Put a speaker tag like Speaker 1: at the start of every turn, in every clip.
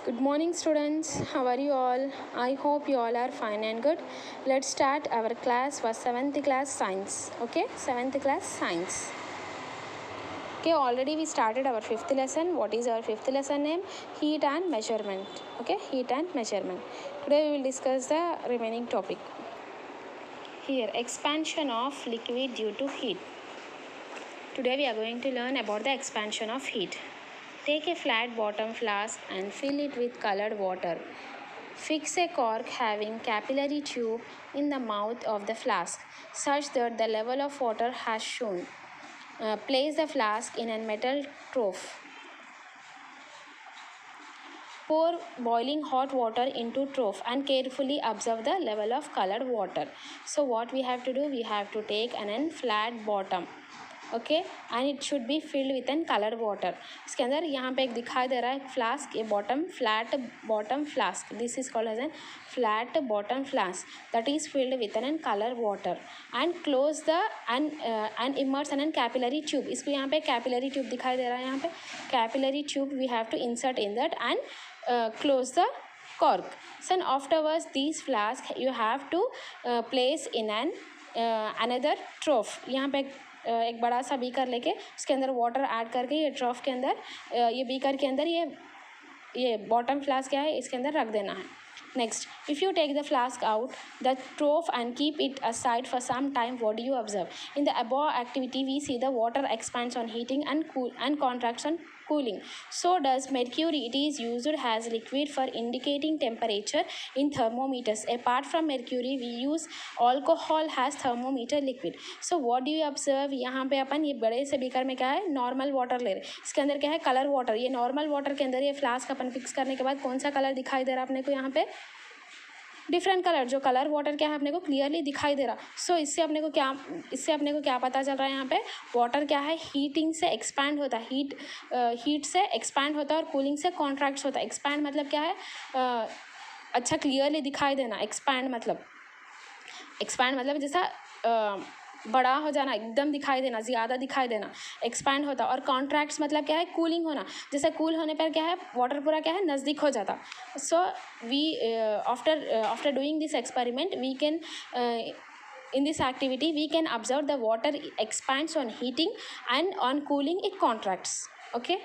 Speaker 1: Good morning students, how are you all? I hope you all are fine and good. Let's start our class for 7th class science. Okay, 7th class science. Okay, already we started our 5th lesson. What is our 5th lesson name? Heat and measurement. Okay, heat and measurement. Today we will discuss the remaining topic. Here, expansion of liquid due to heat. Today we are going to learn about the expansion of heat. Take a flat bottom flask and fill it with colored water. Fix a cork having capillary tube in the mouth of the flask such that the level of water has shown. Place the flask in a metal trough. Pour boiling hot water into trough and carefully observe the level of colored water. So what we have to do, we have to take an flat bottom. Okay and it should be filled with N coloured water. इसके अंदर यहाँ पे एक दिखाई दे रहा है flask, ये bottom flat bottom flask, this is called as an flat bottom flask that is filled with an colour water and close the end immerse an capillary tube. इसको यहाँ पे कैपिलरी ट्यूब दिखाई दे रहा है, यहाँ पे capillary tube we have to insert in that and close the cork. So afterwards these flask you have to place in an another trough. यहाँ पे एक बड़ा सा बीकर लेके उसके अंदर वाटर ऐड करके ये ट्रॉफ के अंदर ये बीकर के अंदर ये बॉटम फ्लास्क क्या है इसके अंदर रख देना है. Next, if you take the flask out the trough and keep it aside for some time, what do you observe? In the above activity we see the water expands on heating and contracts on cooling. So does mercury. It is used as liquid for indicating temperature in thermometers. Apart from mercury we use alcohol as thermometer liquid. So what do you observe? यहाँ पे अपन ये बड़े से beaker में क्या है normal water ले रहे हैं, इसके अंदर क्या है कलर वाटर. ये नॉर्मल वाटर के अंदर ये फ्लास्क अपन फिक्स करने के बाद कौन सा कलर दिखाई दे रहा है अपने को, यहाँ पे डिफरेंट कलर. जो कलर वाटर क्या है अपने को क्लियरली दिखाई दे रहा. सो इससे अपने को क्या पता चल रहा है, यहाँ पे वाटर क्या है हीटिंग से एक्सपैंड होता है, हीट से एक्सपैंड होता है और कूलिंग से कॉन्ट्रैक्ट्स होता है. एक्सपैंड मतलब क्या है, अच्छा क्लियरली दिखाई देना. एक्सपैंड मतलब जैसा बड़ा हो जाना, एकदम दिखाई देना, ज़्यादा दिखाई देना, एक्सपैंड होता. और कॉन्ट्रैक्ट्स मतलब क्या है कूलिंग होना. जैसे कूल होने पर क्या है वाटर पूरा क्या है नज़दीक हो जाता. So we after doing this experiment we can in this activity we can observe the water expands on heating and on cooling it contracts. Okay,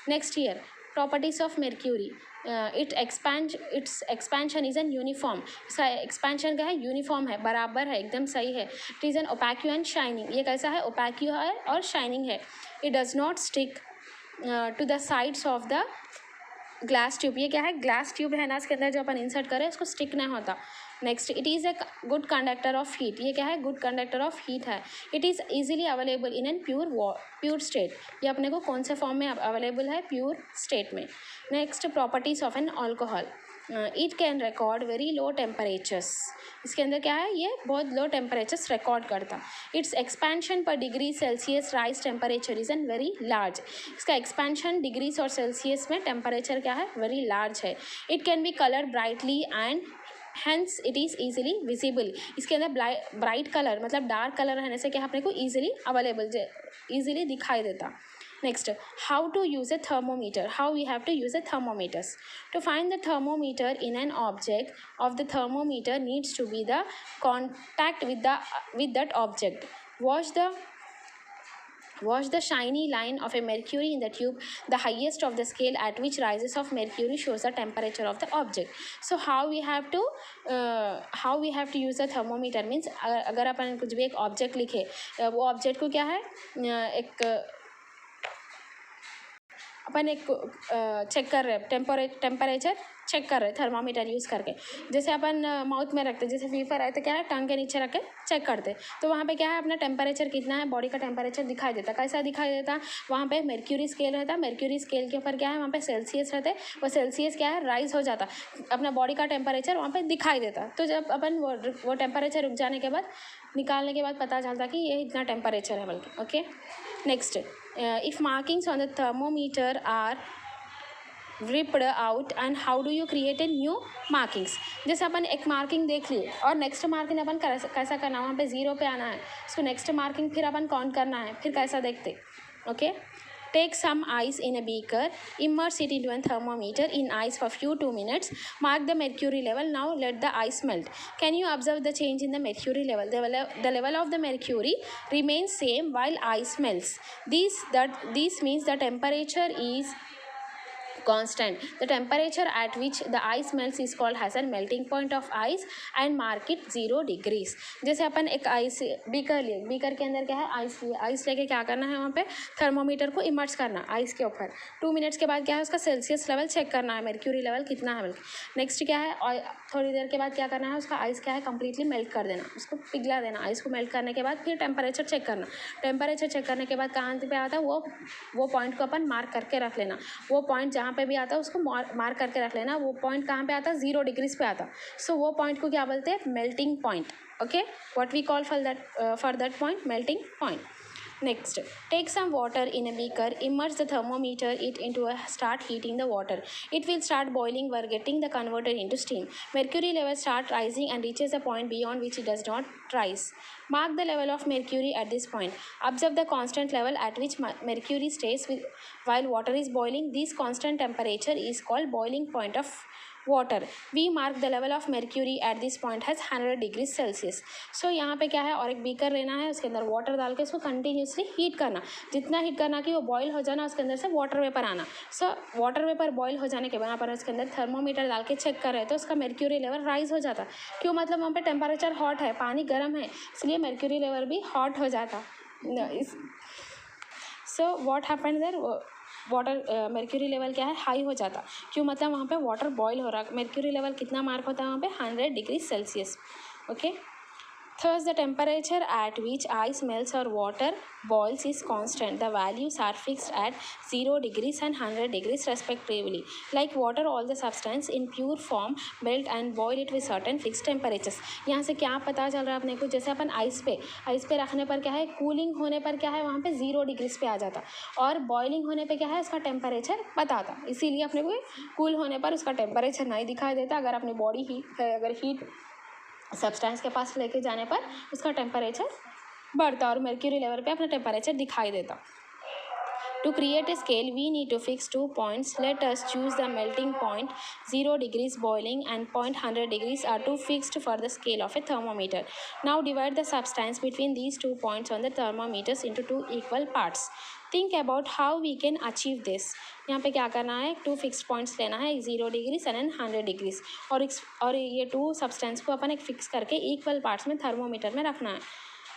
Speaker 1: next here properties of mercury. its expansion is an uniform. इसका expansion क्या है uniform है, बराबर है, एकदम सही है. It is an opaque and shining. ये कैसा है ओपैक्यू है और शाइनिंग है. It does not stick to the sides of the glass tube. ये क्या है ग्लास ट्यूब है ना, इसके अंदर जो अपन इंसर्ट करें उसको स्टिक नहीं होता. Next, it is a good conductor of heat. ये क्या है गुड कंडक्टर ऑफ हीट है. It is easily available in an pure state. ये अपने को कौन से फॉर्म में अवेलेबल है प्योर स्टेट में. Next, properties of an alcohol. It can record very low temperatures. इसके अंदर क्या है ये बहुत लो टेम्परेचर्स रिकॉर्ड करता. इट्स एक्सपेंशन पर degree Celsius rise temperature is an very large. इसका एक्सपेंशन डिग्रीज और सेल्सियस में टेम्परेचर क्या है वेरी लार्ज है. It can be colour brightly and hence it is easily visible. इसके अंदर ब्राइट कलर मतलब डार्क कलर रहने से क्या अपने को ईजिली अवेलेबल ईजिली दिखाई देता. Next, how to use a thermometer. How we have to use a thermometers. To find the thermometer in an object of the thermometer needs to be the contact with that object. Watch the shiny line of a mercury in the tube. The highest of the scale at which rises of mercury shows the temperature of the object. So how we have to use the thermometer means अगर अपन कुछ भी एक object लिखे, वो object को क्या है अपन एक चेक कर रहे हैं टेम्परेचर चेक कर रहे हैं थर्मामीटर यूज़ करके. जैसे अपन माउथ में रखते, जैसे फीवर आए तो क्या है टंग के नीचे रख के चेक करते, तो वहाँ पे क्या है अपना टेम्परेचर कितना है, बॉडी का टेम्परेचर दिखाई देता. कैसा दिखाई देता, वहाँ पे mercury स्केल रहता. mercury स्केल के ऊपर क्या है वहाँ पे सेल्सियस रहते, वो सेल्सियस क्या है राइज हो जाता, अपना बॉडी का टेम्परेचर वहाँ पे दिखाई देता. तो जब अपन वो टेम्परेचर रुक जाने के बाद निकालने के बाद पता चलता कि ये इतना टेम्परेचर है बल्कि. Okay, next, if markings on the thermometer are ripped out and how do you create a new markings. जैसे अपन एक मार्किंग देख लिए और नेक्स्ट मार्किंग अपन कैसा करना, वहाँ पे ज़ीरो पे आना है, उसको नेक्स्ट मार्किंग फिर अपन काउंट करना है, फिर कैसा देखते. Okay, Take some ice in a beaker, immerse it into a thermometer in ice for few 2 minutes, mark the mercury level. Now let the ice melt. Can you observe the change in the mercury level? The level of the mercury remains same while ice melts. This means the temperature is constant. The temperature at which the ice melts is called as a melting point of ice and mark it 0 degrees. जैसे अपन एक ice beaker लिए, beaker के अंदर क्या है, ice लिए, ice लेके क्या करना है, वहाँ पे थर्मोमीटर को इमर्स करना आइस के ऊपर. 2 मिनट्स के बाद क्या है, उसका सेल्सियस लेवल चेक करना है, मर्क्यूरी लेवल कितना है. नेक्स्ट क्या है, और थोड़ी देर के बाद क्या करना है, उसका आइस क्या है कंप्लीटली मेल्ट कर देना, उसको पिघला देना. आइस को मेल्ट करने के बाद फिर टेम्परेचर चेक करना. टेम्परेचर चेक करने के बाद कहाँ पे आता है, वो पॉइंट को अपन मार्क करके रख लेना. वो पॉइंट जहाँ पे भी आता है उसको मार्क करके रख लेना. वो पॉइंट कहाँ पे आता है, 0 डिग्रीज पे आता. सो वो पॉइंट को क्या बोलते हैं, melting point. Okay, what we call for that point, melting point. Next, take some water in a beaker, immerse the thermometer it into start heating the water. It will start boiling while getting the converter into steam. Mercury level start rising and reaches a point beyond which it does not rise. Mark the level of mercury at this point. Observe the constant level at which mercury stays while water is boiling. This constant temperature is called boiling point of water. We mark the level of mercury at this point has 100 degrees Celsius. So यहाँ पे क्या है, और एक beaker लेना है, उसके अंदर वाटर डाल के इसको कंटिन्यूसली हीट करना. जितना हीट करना कि वो बॉयल हो जाना, उसके अंदर से वाटर वेपर आना. सो वाटर वेपर बॉयल हो जाने के बाद पर उसके अंदर थर्मोमीटर डाल के चेक कर रहे हैं तो उसका mercury लेवल राइज हो जाता. क्यों, मतलब वहाँ पे टेम्परेचर हॉट है, पानी गर्म है, इसलिए mercury लेवल भी हॉट हो जाता. So what happened there, water mercury level क्या है, हाई हो जाता. क्यों, मतलब वहाँ पे वाटर बॉयल हो रहा. mercury लेवल कितना मार्क होता है वहाँ पे, 100 degree Celsius. Okay, thus the temperature at which ice melts or water boils is constant. The values are fixed at 0 degrees and 100 degrees respectively. Like water, all the substance in pure form melt and boil it with certain fixed temperatures. यहाँ से क्या पता चल रहा है अपने को, जैसे अपन आइस पे रखने पर क्या है, कूलिंग होने पर क्या है, वहाँ पे 0 डिग्रीज पे आ जाता, और बॉइलिंग होने पे क्या है, उसका टेम्परेचर बताता. इसीलिए अपने को कूल होने पर उसका टेम्परेचर नहीं दिखाई देता. अगर अपनी बॉडी हीट सब्सटेंस के पास लेके जाने पर उसका टेम्परेचर बढ़ता और mercury लेवल पे अपना टेम्परेचर दिखाई देता. To create a scale, we need to fix 2 points. Let us choose the melting point. 0 degrees boiling and 100 degrees are two fixed for the scale of a thermometer. Now divide the substance between these 2 points on the thermometers into 2 equal parts. Think about how we can achieve this. यहाँ पे क्या करना है, 2 fixed points लेना है, 0 degrees and 100 degrees, और ये 2 substance को अपन एक फिक्स करके इक्वल पार्ट्स में थर्मोमीटर में रखना है.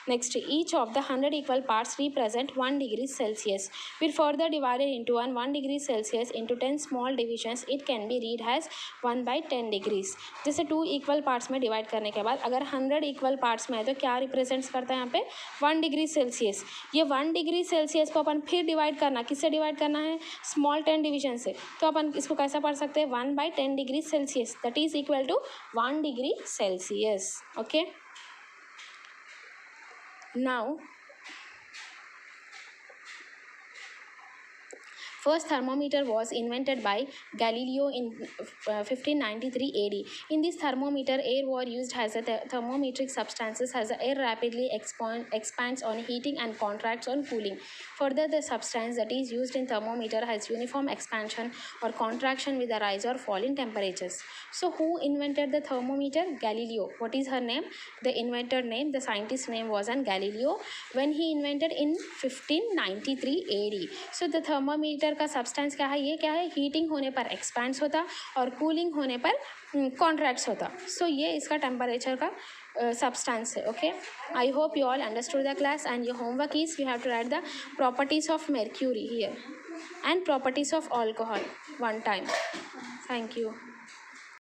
Speaker 1: Next, each of the 100 equal parts represent 1 degree Celsius. We further divided into 1 degree Celsius into 10 small divisions. It can be read as 1 by 10 degrees. जैसे 2 equal parts में divide करने के बाद अगर 100 equal parts में है तो क्या रिप्रेजेंट्स करता है यहाँ पे, 1 डिग्री सेल्सियस. ये 1 डिग्री सेल्सियस को अपन फिर डिवाइड करना, किससे डिवाइड करना है, स्मॉल 10 डिविजन से. तो अपन इसको कैसा पढ़ सकते हैं, 1 by 10 degree Celsius, that is equal to 1 degree Celsius. Okay, now first thermometer was invented by Galileo in 1593 AD. In this thermometer, air was used as a thermometric substances as the air rapidly expands on heating and contracts on cooling. Further, the substance that is used in thermometer has uniform expansion or contraction with the rise or fall in temperatures. So, who invented the thermometer? Galileo. What is her name? The inventor name, the scientist name was Galileo. When he invented in 1593 AD. So, the thermometer का substance क्या है, ये क्या है, heating होने पर expands होता और कूलिंग होने पर कॉन्ट्रैक्ट्स होता. सो ये इसका टेम्परेचर का substance. Okay, I hope you all understood the class, and your homework is you have to write the properties of mercury here and properties of alcohol one time. Thank you.